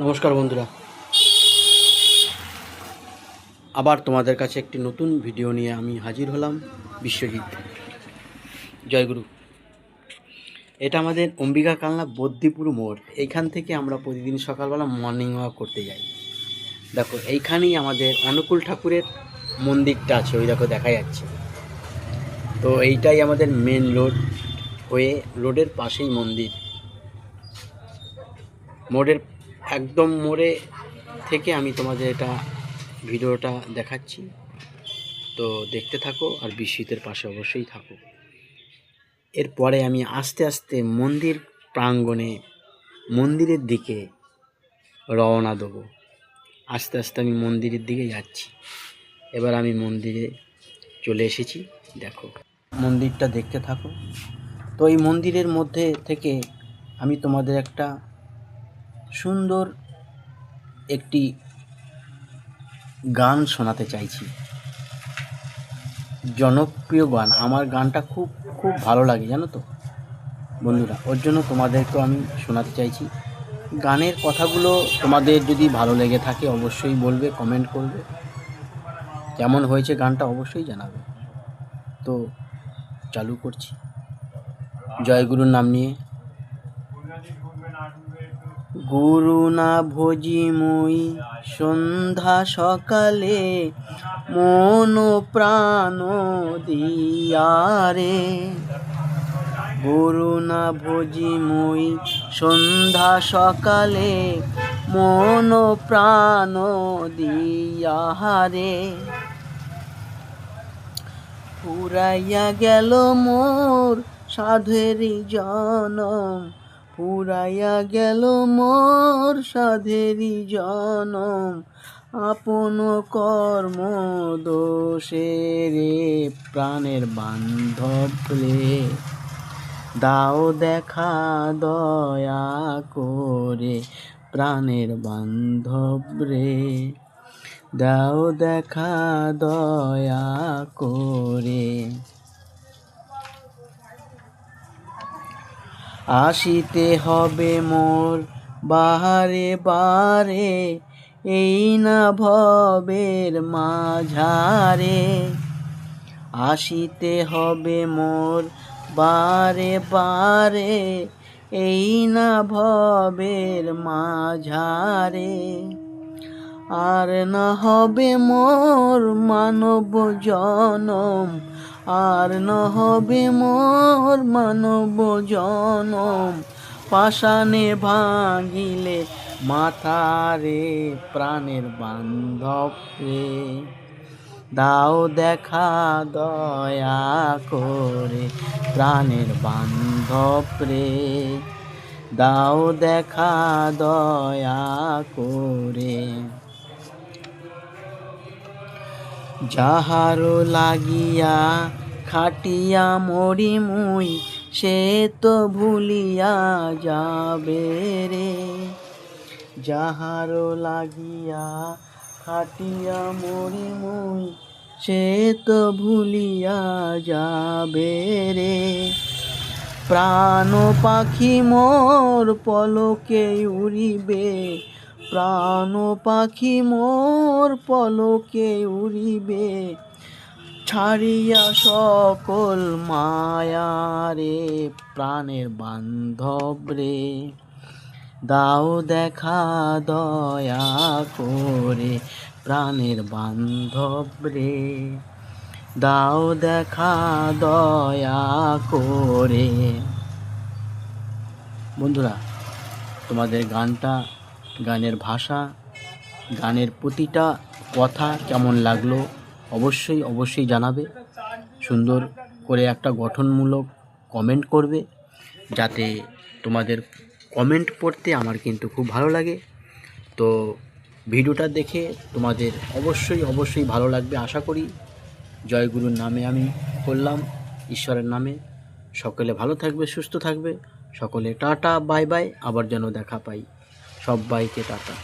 নমস্কার বন্ধুরা, আবার তোমাদের কাছে একটি নতুন ভিডিও নিয়ে আমি হাজির হলাম। বিশ্বজিৎ, জয়গুরু। এটা আমাদের অম্বিকা কালনা বদ্যিপুর মোড়। এইখান থেকে আমরা প্রতিদিন সকালবেলা মর্নিং ওয়াক করতে যাই। দেখো, এইখানেই আমাদের অনুকূল ঠাকুরের মন্দিরটা আছে, ওই দেখো দেখা যাচ্ছে। তো এইটাই আমাদের মেন রোড হয়ে, রোডের পাশেই মন্দির। মোড়ের একদম মোড়ে থেকে আমি তোমাদের এটা ভিডিওটা দেখাচ্ছি। তো দেখতে থাকো আর বিশ্বজিতের পাশে অবশ্যই থাকো। এরপরে আমি আস্তে আস্তে মন্দির প্রাঙ্গণে, মন্দিরের দিকে রওনা দেবো। আস্তে আস্তে আমি মন্দিরের দিকে যাচ্ছি। এবার আমি মন্দিরে চলে এসেছি, দেখো মন্দিরটা দেখতে থাকো। তো এই মন্দিরের মধ্যে থেকে আমি তোমাদের একটা সুন্দর একটি গান শোনাতে চাইছি, জনপ্রিয় গান। আমার গানটা খুব খুব ভালো লাগে, জানো তো বন্ধুরা। ওর জন্য তোমাদেরকেও আমি শোনাতে চাইছি। গানের কথাগুলো তোমাদের যদি ভালো লেগে থাকে অবশ্যই বলবে, কমেন্ট করবে। কেমন হয়েছে গানটা অবশ্যই জানাবে। তো চালু করছি, জয়গুরুর নাম নিয়ে। গুরু না ভজি মই সন্ধ্যা সকালে, মন প্রাণ দিয়ারে। গুরু না ভজি মই সন্ধ্যা সকালে, মন প্রাণ দিয়ারে। ফুরাইয়া গেল মোর সাধেরি জনম, ফুরাইয়া গেল মোর সাধেরি জনম। আপন কর্ম দোষে রে, প্রাণের বান্ধব রে, দাও দেখা দয়া করে, প্রাণের বান্ধব রে, দাও দেখা দয়া করে। আসিতে হবে মোর বাহারে বারে, এই না ভবের মাঝারে। আসিতে হবে মোর বারে বারে, এই না ভবের মাঝারে। আর না হবে মোর মানব জনম, আর না হবে মোর মানব জনম। পাষাণে ভাঙিলে মাথারে, প্রাণের বান্ধব রে, দাও দেখা দয়া করে, প্রাণের বান্ধব রে, দাও দেখা দয়া করে। যাহারো লাগিয়া খাটিয়া মরি মুই, সে তো ভুলিয়া যাবে রে। যাহারো লাগিয়া খাটিয়া মরি মুই, সে তো ভুলিয়া যাবে রে। প্রাণ পাখি মোর পলকে উড়িবে, প্রাণ পাখি মোর পলকে উড়িবে। ছাড়িয়া সকল মায়া রে, প্রাণের বান্ধব রে, দাও দেখা দয়া করে, প্রাণের বান্ধব রে, দাও দেখা দয়া করে। বন্ধুরা, তোমাদের গানটা, গানের ভাষা, গানের প্রতিটা কথা কেমন লাগলো অবশ্যই অবশ্যই জানাবে। সুন্দর করে একটা গঠনমূলক কমেন্ট করবে, যাতে তোমাদের কমেন্ট পড়তে আমার কিন্তু খুব ভালো লাগে। তো ভিডিওটা দেখে তোমাদের অবশ্যই অবশ্যই ভালো লাগবে আশা করি। জয়গুরুর নামে আমি করলাম, ঈশ্বরের নামে। সকলে ভালো থাকবে, সুস্থ থাকবে। সকলে টাটা, বাই বাই। আবার যেন দেখা পাই। সবাইকে টাটা।